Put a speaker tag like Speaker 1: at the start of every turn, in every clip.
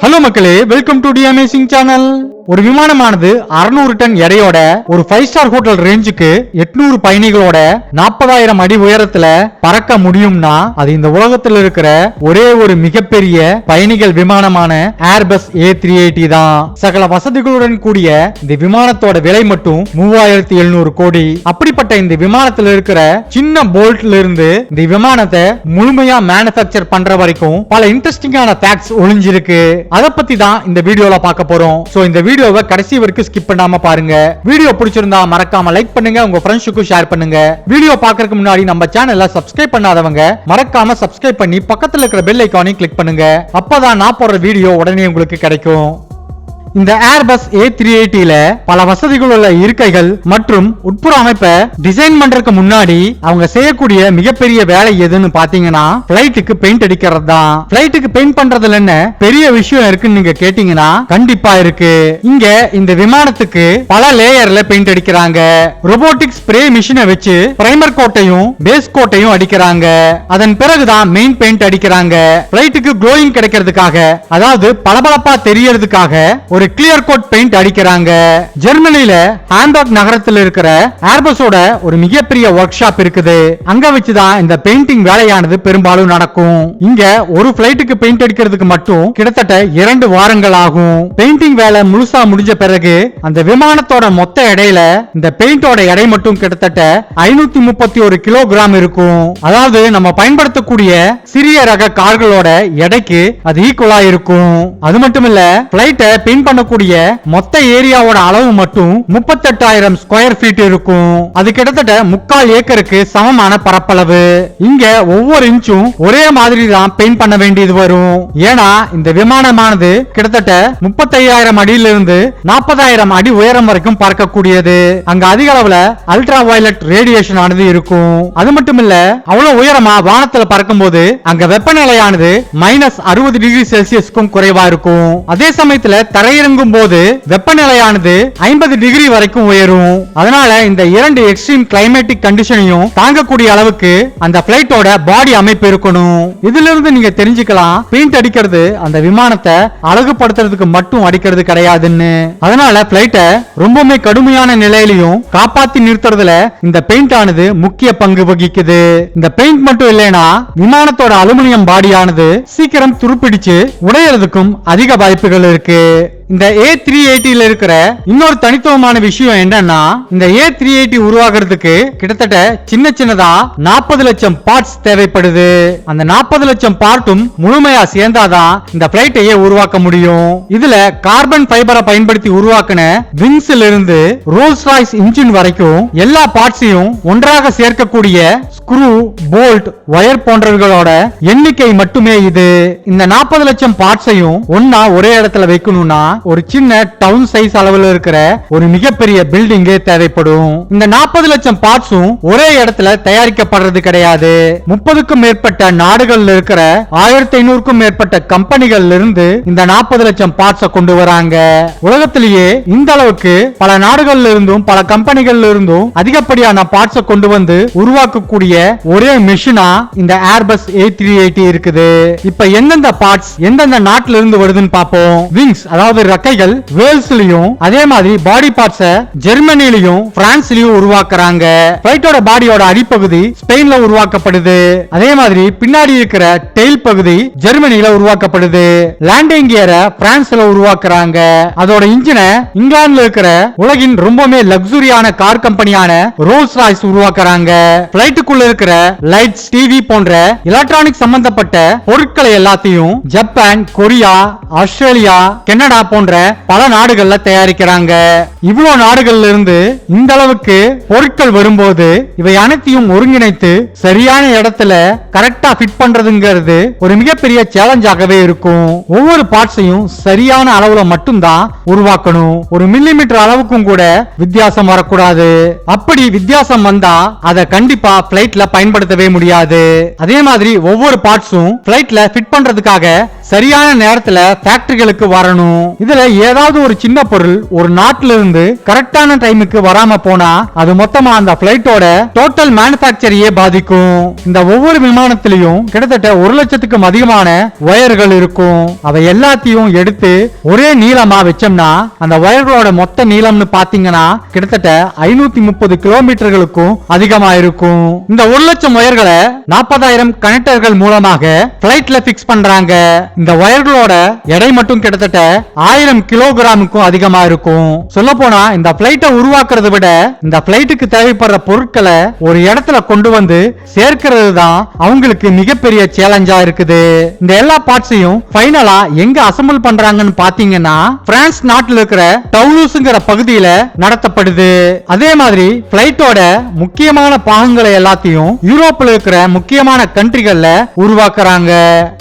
Speaker 1: Hello மக்களே, welcome to the amazing channel. ஒரு விமானமானது 600 ton எடையோட ஒரு 5 ஸ்டார் ஹோட்டல் ரேஞ்சுக்கு 800 பயணிகளோட 40,000 அடி உயரத்துல பறக்க முடியும்னா அது இந்த உலகத்துல இருக்கிற ஒரே ஒரு மிகப்பெரிய பயணிகள் விமானமான ஏர்பஸ் A380 தான். சகல வசதிகளுடன் கூடிய இந்த விமானத்தோட விலை மட்டும் 3700 கோடி. அப்படிப்பட்ட இந்த விமானத்துல இருக்கிற சின்ன போல்ட்ல இருந்து இந்த விமானத்தை முழுமையா மேனுஃபேக்சர் பண்ற வரைக்கும் பல இன்ட்ரெஸ்டிங்கான ஃபேக்ட்ஸ் ஒளிஞ்சிருக்கு. அத பத்தி தான் இந்த வீடியோல பார்க்க போறோம். சோ இந்த வீடியோவை கடைசி வரைக்கும் ஸ்கிப் பண்ணாம பாருங்க. வீடியோ பிடிச்சிருந்தா மறக்காம லைக் பண்ணுங்க, உங்க ஃப்ரெண்ட்ஸுக்கு ஷேர் பண்ணுங்க. வீடியோ பார்க்கறதுக்கு முன்னாடி நம்ம சேனலை சப்ஸ்கிரைப் பண்ணாதவங்க மறக்காம சப்ஸ்கிரைப் பண்ணி பக்கத்துல இருக்கிற பெல் ஐகானை கிளிக் பண்ணுங்க. அப்பதான் நான் போடுற வீடியோ உடனே உங்களுக்கு கிடைக்கும். இந்த ஏர்பஸ் A380ல பல வசதிகள் உள்ள இருக்கைகள் மற்றும் உட்புற அமைப்பை டிசைன் பண்றதுக்கு முன்னாடி அவங்க செய்யக்கூடிய மிகப்பெரிய வேலை எதுன்னு பாத்தீங்கன்னா பிளைட்டுக்கு பெயிண்ட் அடிக்கிறது தான். பிளைட்டுக்கு பெயிண்ட் பண்றதுல என்ன பெரிய விஷயம் இருக்குன்னு நீங்க கேட்டீங்கன்னா கண்டிப்பா இருக்கு. இங்க இந்த விமானத்துக்கு பல லேயர்ல பெயிண்ட் அடிக்கிறாங்க. ரோபோட்டிக் ஸ்ப்ரே மிஷினை வச்சு பிரைமர் கோட்டையும் பேஸ் கோட்டையும் அடிக்கிறாங்க. அதன் பிறகுதான் மெயின் பெயிண்ட் அடிக்கிறாங்க. பிளைட்டுக்கு க்ளோயிங் கிடைக்கிறதுக்காக, அதாவது பளபளப்பா தெரியறதுக்காக ஒரு கிளியர் கோட் பெயிண்ட் அடிக்கிறாங்க. ஜெர்மனில ஹாம்பர்க் நகரத்தில் இருக்கிற ஏர்பஸோட ஒரு மிகப்பெரிய ஒர்க் ஷாப் இருக்குது. அங்க வச்சுதான் இந்த பெயிண்டிங் வேலையானது பெரும்பாலும் நடக்கும். இங்க ஒரு பிளைட்டுக்கு பெயிண்ட் அடிக்கிறதுக்கு மட்டும் கிட்டத்தட்ட 2 வாரங்கள் ஆகும். பெயிண்டிங் வேலை முழுசா முடிஞ்ச பிறகு அந்த விமானத்தோட மொத்த எடையில இந்த பெயிண்டோட எடை மட்டும் கிட்டத்தட்ட 531 கிலோகிராம் இருக்கும். அதாவது நம்ம பயன்படுத்தக்கூடிய சிறிய ரக கார்களோட எடைக்கு அது ஈக்குவலா இருக்கும். அது மட்டும் இல்ல, பிளைட்டை பெயிண்ட் பண்ணக்கூடிய மொத்த ஏரியாவோட அளவு மட்டும் 38,000 ஸ்கொயர் ஃபீட் இருக்கும். அது கிட்டத்தட்ட 3/4 ஏக்கருக்கு சமமான பரப்பளவு. இங்க ஒவ்வொரு இன்ச்சும் ஒரே மாதிரி தான் பெயிண்ட் பண்ண வேண்டியது வரும். ஏன்னா இந்த விமானமானது கிட்டத்தட்ட 35,000 அடியிலிருந்து 40,000 அடி உயரம் வரைக்கும் பறக்கக்கூடியது. அங்க அதிக அளவுல அல்ட்ரா வயலட் ரேடியேஷன் ஆனது இருக்கும். அது மட்டும் இல்ல, அவ்வளவு உயரமா வானத்துல பறக்கும் போது அங்க வெப்பநிலையானது -60 டிகிரி செல்சியஸ்க்கும் குறைவா இருக்கும். அதே சமயத்துல தரையிறங்கும் போது வெப்பநிலையானது 50 டிகிரி வரைக்கும் உயரும். அதனால இந்த 2 எக்ஸ்ட்ரீம் கிளைமேட்டிக் கண்டிஷனையும் தாங்கக்கூடிய அளவுக்கு அந்த பிளைட்டோட பாடி அமைப்பு இருக்கணும். இதுல இருந்து நீங்க தெரிஞ்சுக்கலாம், பெயிண்ட் அடிக்கிறது அந்த விமானத்தை அழகுபடுத்துறதுக்கு மட்டும் அடிக்கிறது கிடையாதுன்னு. அதனால பிளைட்டை ரொம்பவுமே கடுமையான நிலையிலையும் காப்பாத்தி நிறுத்துறதுல இந்த பெயிண்ட் ஆனது முக்கிய பங்கு வகிக்குது. இந்த பெயிண்ட் மட்டும் இல்லைன்னா விமானத்தோட அலுமினியம் பாடியானது சீக்கிரம் துருப்பிடிச்சு உடையறதுக்கும் அதிக வாய்ப்புகள் இருக்கு. இந்த A380ல இருக்கிற இன்னொரு தனித்துவமான விஷயம் என்னன்னா, இந்த A380 உருவாக்குறதுக்கு கிட்டத்தட்ட சின்னதா 40 லட்சம் பார்ட்ஸ் தேவைப்படுது. அந்த 40 லட்சம் பார்ட்டும் முழுமையா சேர்ந்தாதான் இந்த பிளைட்டையே உருவாக்க முடியும். இதுல கார்பன் ஃபைபரை பயன்படுத்தி உருவாக்கின விங்ஸ்ல இருந்து ரோல்ஸ் ராய்ஸ் இன்ஜின் வரைக்கும் எல்லா பார்ட்ஸையும் ஒன்றாக சேர்க்கக்கூடிய ஸ்க்ரூ, போல்ட், வயர் போன்றவர்களோட எண்ணிக்கை மட்டுமே இது. இந்த 40 லட்சம் பார்ட்ஸையும் ஒன்னா ஒரே இடத்துல வைக்கணும்னா ஒரு சின்ன டவுன் சைஸ் அளவுல இருக்கிற ஒரு மிகப்பெரிய பில்டிங்கே தேவைப்படும். இந்த 40 லட்சம் பார்ட்ஸும் ஒரே இடத்துல தயாரிக்கப்படுறது கிடையாது. 30க்கும் மேற்பட்ட நாடுகள்ல இருக்கிற 1500க்கும் மேற்பட்ட கம்பெனிகள்ல இருந்து இந்த 40 லட்சம் பார்ட்ஸை கொண்டு வராங்க. உலகத்திலேயே இந்த அளவுக்கு பல நாடுகள்ல இருந்தும் பல கம்பெனிகள்ல இருந்தும் அதிகப்படியான பார்ட்ஸை கொண்டு வந்து உருவாக்கக்கூடிய ஒரே மிஷினா இந்த ஏர்பஸ் A380 இருக்குது. இப்ப எந்தெந்த பார்ட்ஸ் எந்தெந்த நாட்டுல இருந்து வருதுன்னு பார்ப்போம். விங்ஸ், அதாவது ரெக்கைகள் வேல்ஸ்லயும், அதே மாதிரி பாடி பார்ட்ஸ் ஜெர்மனிலயும் பிரான்ஸ்லயும் உருவாக்குறாங்க. பிளைட்டோட பாடியோட அடிப்பகுதி ஸ்பெயின்ல உருவாக்கப்படுது. அதே மாதிரி பின்னாடி இருக்கிற டெயில் பகுதி ஜெர்மனில உருவாக்கப்படுது. லேண்டிங் கியரை பிரான்ஸ்ல உருவாக்குறாங்க. அதோட இன்ஜினை இங்கிலாந்துல இருக்கிற உலகின் ரொம்பவே லக்ஸுரியான கார் கம்பெனியான ரோல்ஸ் ராய்ஸ் உருவாக்குறாங்க. பிளைட்டுக்குள்ள இருக்கிற லைட்ஸ், டிவி போன்ற எலக்ட்ரானிக் சம்பந்தப்பட்ட பொருட்களை எல்லாத்தையும் ஜப்பான், கொரியா, ஆஸ்திரேலியா, கனடா போன்ற பல நாடுகள்ல தயாரிக்கிறாங்க. இவ்வளவு நாடுகள்ல இருந்து இந்த அளவுக்கு பொருட்கள் வரும்போது இவை அனைத்தையும் ஒருங்கிணைத்து சரியான இடத்துல கரெக்டா ஃபிட் பண்றதுங்கிறது ஒரு மிகப்பெரிய சேலஞ்சாகவே இருக்கும். ஒவ்வொரு பார்ட்ஸையும் சரியான அளவுல மட்டும்தான் உருவாக்கணும். ஒரு மில்லிமீட்டர் அளவுக்கும் கூட வித்தியாசம் வரக்கூடாது. அப்படி வித்தியாசம் வந்தா அதை கண்டிப்பா பிளைட்ல பயன்படுத்தவே முடியாது. அதே மாதிரி ஒவ்வொரு பார்ட்ஸும் பிளைட்ல ஃபிட் பண்றதுக்காக சரியான நேரத்துல ஃபேக்டரிகளுக்கு வரணும். இதுல ஏதாவது ஒரு சின்ன பொருள் ஒரு நாட்டில இருந்து கரெக்டான டைமுக்கு வராம போனா அது மொத்தமா அந்த பிளைட்டோட டோட்டல் மேனுபேக்சரையே பாதிக்கும். இந்த ஒவ்வொரு விமானத்திலையும் கிட்டத்தட்ட 1 லட்சத்துக்கும் அதிகமான வயர்கள் இருக்கும். அவை எல்லாத்தையும் எடுத்து ஒரே நீளமா வச்சோம்னா அந்த வயர்களோட மொத்த நீளம்னு பாத்தீங்கன்னா கிட்டத்தட்ட 530 கிலோமீட்டர்களுக்கும் அதிகமா இருக்கும். இந்த 1 லட்சம் வயர்களை 40,000 கனெக்டர்கள் மூலமாக பிளைட்ல பிக்ஸ் பண்றாங்க. இந்த வயர்களோட எடை மட்டும் கிட்டத்தட்ட 1000 கிலோகிராமுக்கும் அதிகமா இருக்கும். சொல்ல போனா இந்த பிளைட்டை உருவாக்குறதை விட இந்த பிளைட்டுக்கு தேவைப்படுற பொருட்களை ஒரு இடத்துல கொண்டு வந்து சேர்க்கிறது தான் அவங்களுக்கு மிகப்பெரிய சேலஞ்சா இருக்குது. இந்த எல்லா பார்ட்ஸையும் ஃபைனலா எங்க அசெம்பிள் பண்றாங்கன்னு பாத்தீங்கன்னா பிரான்ஸ் நாட்டில் இருக்கிற டவுலூஸ்ங்கிற பகுதியில நடத்தப்படுது. அதே மாதிரி பிளைட்டோட முக்கியமான பாகங்களை எல்லாத்தையும் யூரோப்ல இருக்கிற முக்கியமான கண்ட்ரிகள்ல உருவாக்குறாங்க.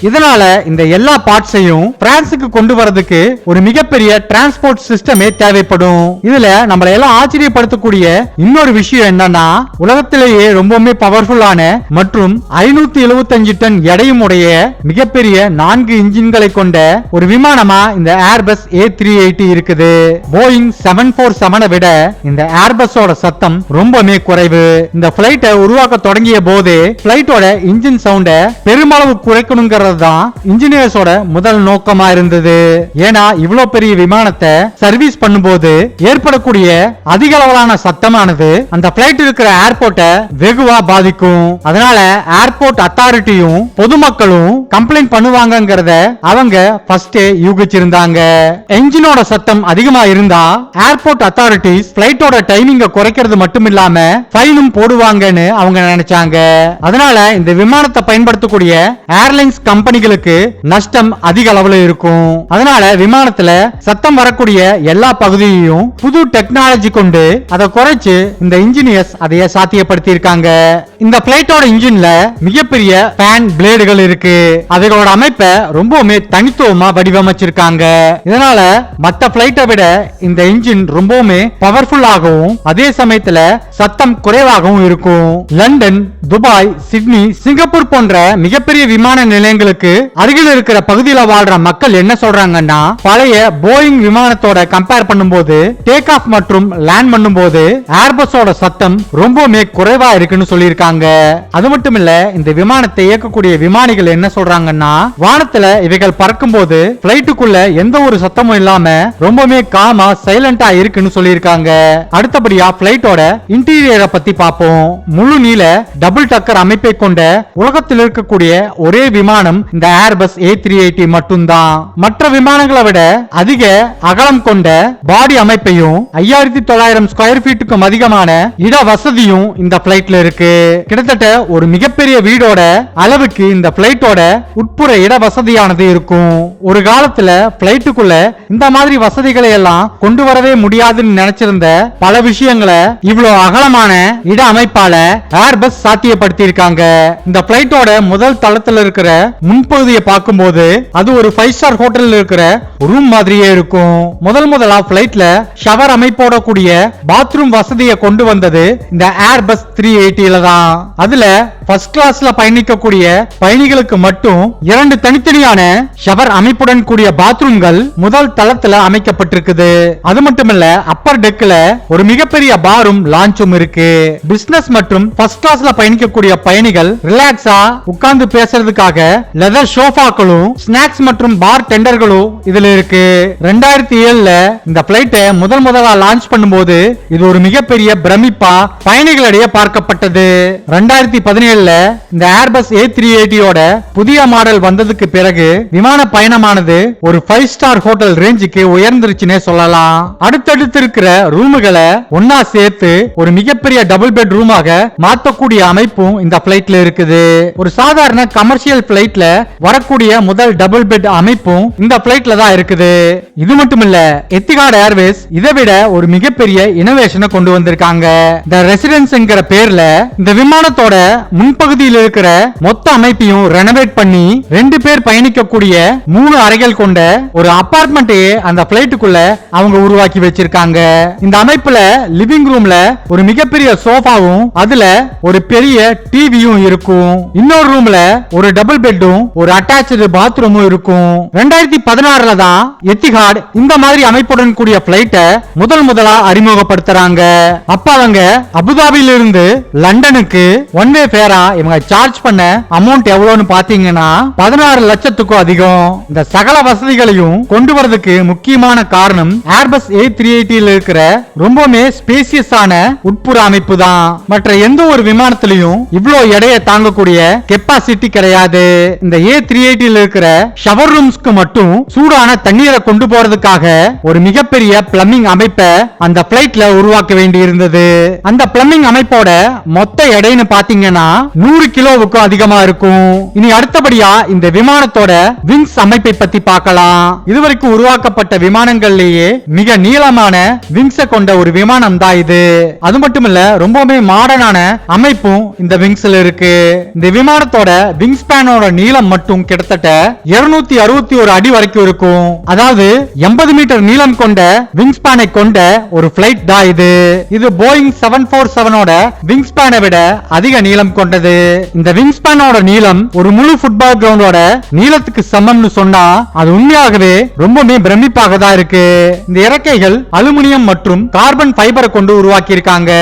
Speaker 1: இதனால இந்த எல்லா பார்ட்ஸையும் பிரான்சுக்கு கொண்டு வரதுக்கு ஒரு மிகப்பெரிய டிரான்ஸ்போர்ட் சிஸ்டமே தேவைப்படும். இதுல நம்மள எல்லாம் ஆச்சரியப்படுத்தக்கூடிய இன்னொரு விஷயம் என்னன்னா உலகத்திலேயே ரொம்பவுமே பவர்ஃபுல்லான மற்றும் 575 டன் எடையும் உடைய மிகப்பெரிய 4 இன்ஜின்களை கொண்ட ஒரு விமானமா இந்த ஏர்பஸ் A380 இருக்குது. போயிங் 747 விட இந்த ஏர்பஸோட சத்தம் ரொம்பவே குறைவு. இந்த பிளைட்டை உருவாக்க தொடங்கிய போதே பிளைட்டோட இன்ஜின் சவுண்ட பெருமளவு குறைக்கணுங்கிறது தான் இன்ஜினியர்ஸோட முதல் நோக்கமா இருந்தது. ஏன்னா இவ்வளவு பெரிய விமானத்தை சர்வீஸ் பண்ணும்போது ஏற்படக்கூடிய அதிக அளவிலான சத்தமானது அந்த பிளைட் இருக்கிற ஏர்போர்ட்டை வெகுவா பாதிக்கும். அதனால ஏர்போர்ட் அத்தாரிட்டியும் பொதுமக்களும் கம்ப்ளைண்ட் பண்ணுவாங்கங்கறத அவங்க ஃபர்ஸ்டே யூகிச்சிருந்தாங்க. என்ஜினோட சத்தம் அதிகமா இருந்தா ஏர்போர்ட் அத்தாரிட்டிஸ் பிளைட்டோட டைமிங்க குறைக்கிறது மட்டும் இல்லாம ஃபைனும் போடுவாங்கன்னு அவங்க நினைச்சாங்க. அதனால இந்த விமானத்தை பயன்படுத்தக்கூடிய ஏர்லைன்ஸ் கம்பெனிகளுக்கு நஷ்டம் அதிக அளவுல இருக்கும். அதனால விமானத்துல சத்தம் வரக்கூடிய எல்லா பகுதியையும் புது டெக்னாலஜி கொண்டு அதை குறைச்சு இந்த இன்ஜினியர்ஸ் அதைய சாத்தியப்படுத்தி இருக்காங்க. இந்த பிளைட்டோட இன்ஜின்ல மிகப்பெரிய ஃபேன் பிளேடுகள் இருக்கு. அவைகளோட அமைப்பை ரொம்பவுமே தனித்துவமா வடிவமைச்சிருக்காங்க. இதனால மற்ற பிளைட்டை விட இந்த இன்ஜின் ரொம்பவுமே பவர்ஃபுல்லாகவும் அதே சமயத்துல சத்தம் குறைவாகவும் இருக்கும். லண்டன், துபாய், சிட்னி, சிங்கப்பூர் போன்ற மிகப்பெரிய விமான நிலையங்களுக்கு அருகில் இருக்கிற பகுதியில் வாழ்ற மக்கள் என்ன சொல்றாங்கன்னா பழைய போயிங் விமானத்தோட கம்பேர் பண்ணும்போது டேக் ஆஃப் மற்றும் லேண்ட் பண்ணும்போது ஏர்பஸோட சத்தம் ரொம்பவுமே குறைவா இருக்குன்னு சொல்லியிருக்காங்க. அது மட்டும் இல்ல இந்த விமானத்தை இயக்கக்கூடிய விமானிகள் என்ன சொல்றாங்கன்னா வானத்துல இவைகள் பறக்கும் போது பிளைட்டுக்குள்ள எந்த ஒரு சத்தமும் இல்லாம ரொம்பவுமே காமா சைலண்டா இருக்குன்னு சொல்லியிருக்காங்க. அடுத்தபடியா பிளைட்டோட இன்டீரியரை பத்தி பார்ப்போம். முழு நீள டபுள் டக்கர் அமைப்பை கொண்ட உலகத்தில் இருக்கக்கூடிய ஒரே விமானம் இந்த ஏர்பஸ் A380 மட்டும்தான். மற்ற விமானங்களை விட அதிக அகலம் கொண்ட பாடி அமைப்பையும் 5900 ஸ்கொயர் ஃபீட்டுக்கும் அதிகமான இட வசதியும் இந்த பிளைட்ல இருக்கு. கிட்டத்தட்ட ஒரு மிகப்பெரிய வீடோட அளவுக்கு இந்த பிளைட்டோட உட்புற இட வசதியானது இருக்கும். ஒரு காலத்துல பிளைட்டுக்குள்ள இந்த மாதிரி வசதிகளை எல்லாம் கொண்டு வரவே முடியாதுன்னு நினைச்சிருந்த பல விஷயங்களை இவ்வளவு அகலமான இட அமைப்பால ஏர்பஸ் சாத்தியப்படுத்தி இருக்காங்க. இந்த பிளைட்டோட முதல் தளத்துல இருக்கிற முன்பகுதியை பார்க்கும்போது அது ஒரு 5 ஸ்டார் ஹோட்டல்ல இருக்கிற ரூம் மாதிரியே இருக்கும். முதலா பிளைட்ல ஷவர் அமைப்போட கூடிய பாத்ரூம் வசதியை கொண்டு வந்தது இந்த ஏர்பஸ் 380ல தான். அதுல ஃபர்ஸ்ட் கிளாஸ்ல பயணிக்கக்கூடிய பயணிகளுக்கு மட்டும் 2 தனித்தனியான ஷவர் அமைப்புடன் கூடிய பாத்ரூம்கள் முதல் தளத்துல அமைக்கப்பட்டிருக்குது. அது மட்டுமல்ல அப்பர் டெக்ல ஒரு மிகப்பெரிய பாரும் லான்ச்சும் இருக்கு. பிசினஸ் மற்றும் ஃபர்ஸ்ட் கிளாஸ்ல பயணிக்கக்கூடிய பயணிகள் ரிலாக்ஸா உட்கார்ந்து பேசுறதுக்காக லெதர் சோஃபாக்களும் ஸ்நாக்ஸ் மற்றும் பார் டெண்டர்களும் இதுல இருக்கு. 2007ல இந்த பிளைட்டை முதலா லான்ச் பண்ணும்போது இது ஒரு மிகப்பெரிய பிரமிப்பா பயணிகளிடையே பார்க்கப்பட்டது. 2017ல இந்த ஏர்பஸ் A380யோட புதிய மாடல் வந்ததுக்கு பிறகு விமான பயணமானது ஒரு 5 ஸ்டார் ஹோட்டல் ரேஞ்சுக்கு உயர்ந்துருச்சுன்னே சொல்லலாம். அடுத்தடுத்து இருக்கிற ரூமுகளை ஒன்னா சேர்த்து ஒரு மிகப்பெரிய டபுள் பெட் ரூமாக மாற்றக்கூடிய அமைப்பும் இந்த பிளைட்ல இருக்குது. ஒரு சாதாரண கமர்ஷியல் பிளைட்ல வரக்கூடிய முதல் டபுள் பெட் அமைப்பும் இந்த பிளைட்ல தான் இருக்குது. இது மட்டும் இல்ல எத்திஹாட் ஏர்வேஸ் இதை விட ஒரு மிகப்பெரிய இனோவேஷனை கொண்டு வந்திருக்காங்க. இந்த ரெசிடென்ஸ்ங்கிற பேர்ல இந்த விமானத்தோட முன்பகுதியில் இருக்கிற மொத்த அமைப்பையும் ரெனோவேட் பண்ணி 2 பேர் பயணிக்கக்கூடிய 3 அறைகள் கொண்ட ஒரு அபார்ட்மெண்ட்டையே அந்த பிளைட்டுக்குள்ள அவங்க உருவாக்கி வச்சிருக்காங்க. இந்த அமைப்புல லிவிங் ரூம்ல ஒரு மிகப்பெரிய சோஃபாவும் அதுல ஒரு பெரிய டிவியும் இருக்கும். இன்னொரு ரூம்ல ஒரு டபுள் பெட்டும் ஒரு அட்டாச்சு பாத்ரூமும் இருக்கும். 2016ல தான் எத்திஹாட் இந்த மாதிரி அமைப்புடன் கூடிய பிளைட்டை முதலா அறிமுகப்படுத்துறாங்க. அப்ப அவங்க அபுதாபியில இருந்து லண்டனுக்கு ஒன் வே ஃபேரா இவங்க சார்ஜ் பண்ண அமௌண்ட் எவ்வளவுன்னு பாத்தீங்கன்னா 16 லட்சத்துக்கும் அதிகம். இந்த சகல வசதிகளையும் கொண்டு வரதுக்கு முக்கியமான காரணம் ஏர்பஸ் A380 இருக்கிற ரொம்பவே ஸ்பேசியஸான உட்புற அமைப்பு தான். மற்ற எந்த ஒரு விமானத்திலையும் இவ்வளவு எடையை தாங்கக்கூடிய கெப்பாசிட்டி கிடையாது. இந்த A380 இருக்கிற ஷவர் ரூம்ஸ்க்கு மட்டும் சூடான தண்ணீரை கொண்டு போறதுக்காக ஒரு மிகப்பெரிய பிளம்பிங் அமைப்பை அந்த பிளைட்ல உருவாக்க வேண்டி இருந்தது. அந்த பிளம்பிங் அமைப்போட மொத்த எடைன்னு பாத்தீங்கன்னா 100 கிலோவுக்கும் அதிகமா இருக்கும். இனி அடுத்தபடியா இந்த விமானத்தோட விங்ஸ் அமைப்பை பத்தி பார்க்கலாம். இதுவரைக்கும் உருவாக்கப்பட்ட விமானங்கள்லயே மிக நீளமான விங்ஸை கொண்ட ஒரு விமானம் தான் இது. அது மட்டும் இல்ல ரொம்பவே மாடர்னான அமைப்பும் இந்த விங்ஸ்ல இருக்கு. இந்த விமானத்தோட விங் ஸ்பேனோட நீளம் மட்டும் கிட்டத்தட்ட 261 அடி வரைக்கும் இருக்கும். அதாவது 80 மீட்டர் நீளம் கொண்ட விங் ஸ்பேனை கொண்ட ஒரு பிளைட் தான் இது. இது போயிங் 747 விங் ஸ்பேனை விட அதிக நீளம் கொண்டது. இந்த விங் ஸ்பேனோட நீளம் ஒரு முழு ஃபுட்பால் கிரவுண்டோட நீளத்துக்கு சமம்னு சொன்னா அது உண்மையாகவே ரொம்பவே பிரமிப்பாக தான் இருக்கு. இந்த இறக்கைகள் அலுமினியம் மற்றும் கார்பன் ஃபைபரை கொண்டு உருவாக்கி இருக்காங்க.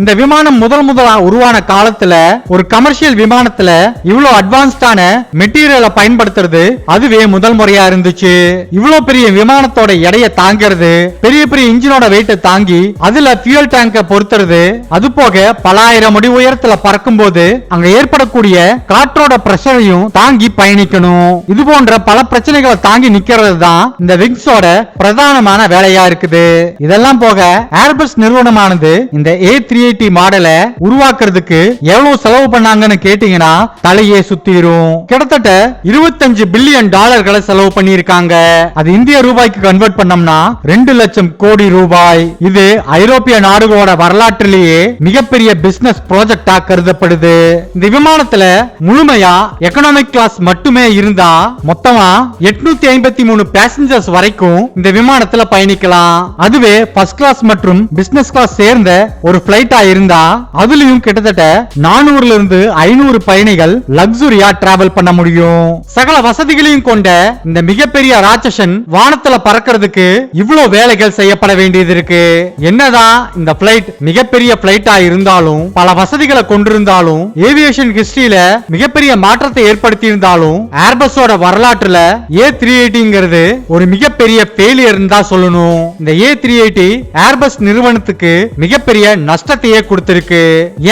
Speaker 1: இந்த விமானம் முதலா உருவான காலத்துல ஒரு கமர்ஷியல் விமானத்துல இவ்வளவு அட்வான்ஸ்டான மெட்டீரியலை பயன்படுத்துறது அதுவே முதல் முறையா இருந்துச்சு. இவ்வளவு பெரிய விமானத்தோட எடையை தாங்கிறது, பெரிய பெரிய இன்ஜினோட வெயிட்டை தாங்கி அதுல ஃபியூல் டேங்கை பொறுத்துறது, அது போக பல ஆயிரம் அடி உயரத்துல பறக்கும் போது அங்க ஏற்படக்கூடிய காற்றோட பிரஷரையும் தாங்கி பயணிக்கணும். இது போன்ற பல பிரச்சனைகளை தாங்கி நிக்கிறது தான் இந்த விங்ஸோட பிரதானமான வேலையா இருக்குது. இதெல்லாம் போக ஏர்பஸ் நிறுவனமானது இந்த A380 மாடலை உருவாக்குறதுக்கு எவ்வளவு செலவு பண்ணாங்கன்னு கேட்டீங்கன்னா தலையே சுத்திரும். கிட்டத்தட்ட 25 பில்லியன் டாலர்களை செலவு பண்ணியிருக்காங்க. அது இந்திய ரூபாய்க்கு கன்வெர்ட் பண்ணோம்னா 2 லட்சம் கோடி ரூபாய். இது ஐரோப்பிய நாடுகளோட வரலாற்றிலேயே மிகப்பெரிய பிசினஸ் ப்ராஜெக்டா கருதப்படுது. இந்த விமானத்துல முழுமையா எக்கனாமிக் கிளாஸ் மட்டுமே இருந்தா மொத்தமா 853 பேசஞ்சர்ஸ் வரைக்கும் இந்த விமானத்துல பயணிக்கலாம். அதுவே ஃபர்ஸ்ட் கிளாஸ் மற்றும் பிசினஸ் கிளாஸ் சேர்ந்த ஒரு பிளைட்டா இருந்தா அதுலயும் கிட்டத்தட்ட 400 இருந்து 500 பயணிகள் லக்ஸுரியா டிராவல் பண்ண முடியும். சகல வசதிகளையும் கொண்ட இந்த மிகப்பெரிய ராட்சசன் வானத்துல பறக்கிறதுக்கு இவ்வளவு வேலைகள் செய்யப்பட வேண்டியது இருக்கு. என்னதான் இந்த பிளைட் மிகப்பெரிய பிளைட்டா இருந்தாலும் பல வசதிகளை கொண்டிருந்தாலும் ஏவியேஷன் ஹிஸ்டரியில மிகப்பெரிய மாற்றத்தை ஏற்படுத்தி இருந்தாலும் ஏர்பஸோட வரலாற்றுல A380 ஒரு மிகப்பெரிய ஃபெயிலியர் தான் சொல்லணும். இந்த A380 ஏர்பஸ் நிறுவனத்துக்கு மிகப்பெரிய நஷ்டத்தையே கொடுத்திருக்கு.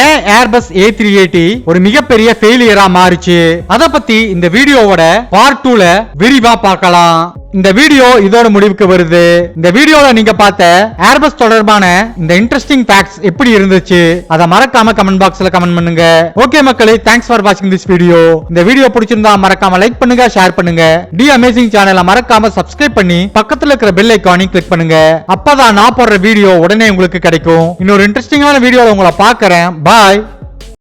Speaker 1: ஏன் ஏர்பஸ் A380 ஒரு மிகப்பெரிய ஃபெயிலியரா மாறிச்சு அத பத்தி இந்த வீடியோவோட பார்ட் 2ல விரிவா பார்க்கலாம். இந்த வீடியோ இதோட முடிவுக்கு வருது. இந்த வீடியோல நீங்க பார்த்த ஏர்பஸ் தொடர்பான இந்த இன்ட்ரெஸ்டிங் ஃபேக்ட்ஸ் எப்படி இருந்துச்சு அத மறக்காம கமெண்ட் பாக்ஸ்ல கமெண்ட் பண்ணுங்க. ஓகே மக்களே, தேங்க்ஸ் ஃபார் வாட்சிங் திஸ் வீடியோ. இந்த வீடியோ பிடிச்சிருந்தா மறக்காம லைக் பண்ணுங்க, ஷேர் பண்ணுங்க. தி அமேசிங் சேனலை மறக்காம சப்ஸ்கிரைப் பண்ணி பக்கத்துல இருக்கிற பெல் ஐகானை கிளிக் பண்ணுங்க. அப்பதான் நான் போடுற வீடியோ உடனே உங்களுக்கு கிடைக்கும். இன்னொரு இன்ட்ரெஸ்டிங்கான வீடியோல உங்களை பார்க்கறேன். பாய்.